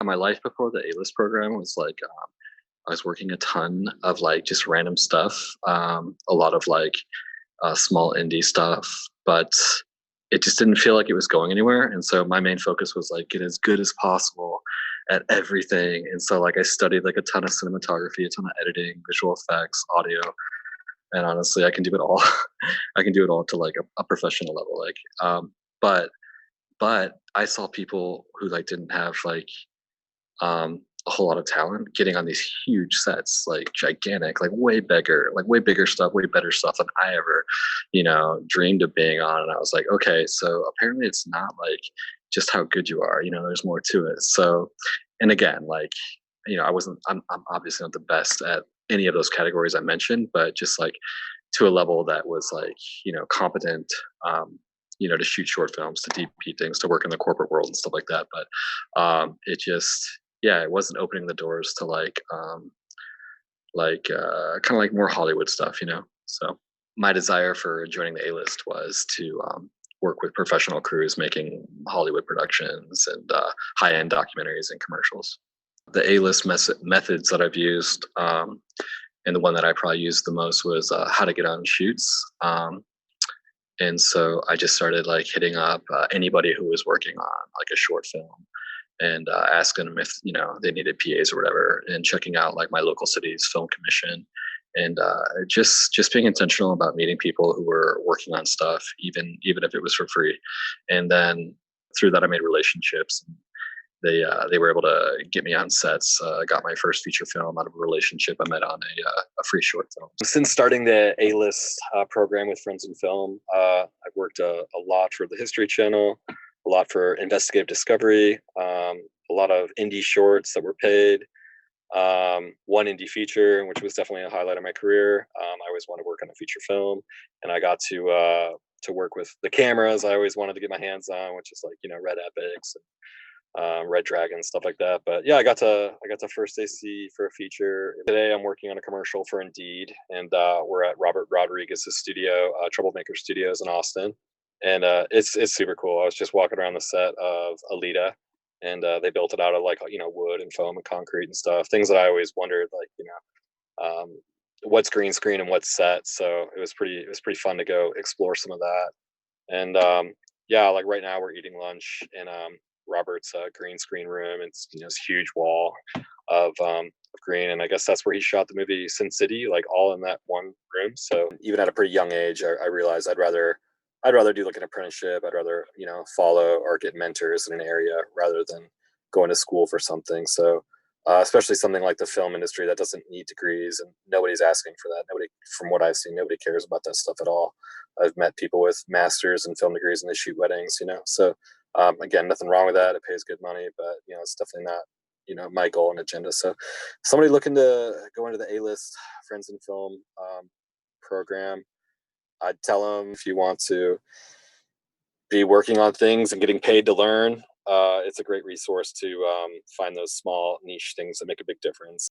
my life before the A-list program was like I was working a ton of like just random stuff, a lot of like small indie stuff, but it just didn't feel like it was going anywhere. And so my main focus was like get as good as possible at everything. And so like I studied like a ton of cinematography, a ton of editing, visual effects, audio, and honestly, I can do it all. I can do it all to like a professional level. Like, but I saw people who like didn't have like a whole lot of talent getting on these huge sets, like gigantic, like way bigger stuff, way better stuff than I ever, dreamed of being on. And I was like, okay, so apparently it's not like just how good you are, there's more to it. So, and again, like, I'm obviously not the best at any of those categories I mentioned, but just like to a level that was like, competent, to shoot short films, to DP things, to work in the corporate world and stuff like that. But it just, yeah, it wasn't opening the doors to kind of like more Hollywood stuff, So my desire for joining the A-list was to work with professional crews making Hollywood productions and high-end documentaries and commercials. The A-list methods that I've used, and the one that I probably used the most was how to get on shoots. And so I just started like hitting up anybody who was working on like a short film and asking them if they needed PAs or whatever, and checking out like my local city's film commission, and just being intentional about meeting people who were working on stuff, even if it was for free. And then through that, I made relationships. They were able to get me on sets. I got my first feature film out of a relationship I met on a free short film. Since starting the A-list program with Friends in Film, I've worked a lot for the History Channel, a lot for Investigative Discovery, a lot of indie shorts that were paid, one indie feature, which was definitely a highlight of my career. I always wanted to work on a feature film, and I got to work with the cameras I always wanted to get my hands on, which is like Red Epics and Red Dragon, stuff like that. But yeah, I got to first AC for a feature. Today I'm working on a commercial for Indeed, and we're at Robert Rodriguez's studio, Troublemaker Studios in Austin, and it's super cool. I was just walking around the set of Alita, and they built it out of like wood and foam and concrete and stuff. Things that I always wondered, like what's green screen and what's set. So it was pretty fun to go explore some of that. And yeah, like right now we're eating lunch in Robert's green screen room. It's this huge wall of green, and I guess that's where he shot the movie Sin City, like all in that one room. So even at a pretty young age, I realized I'd rather do like an apprenticeship. I'd rather follow or get mentors in an area rather than going to school for something. So especially something like the film industry that doesn't need degrees, and nobody's asking for that. Nobody, from what I've seen, nobody cares about that stuff at all. I've met people with masters and film degrees, and they shoot weddings, So again, nothing wrong with that. It pays good money, but it's definitely not my goal and agenda. So somebody looking to go into the A-list Friends in Film program, I'd tell them, if you want to be working on things and getting paid to learn, it's a great resource to find those small niche things that make a big difference.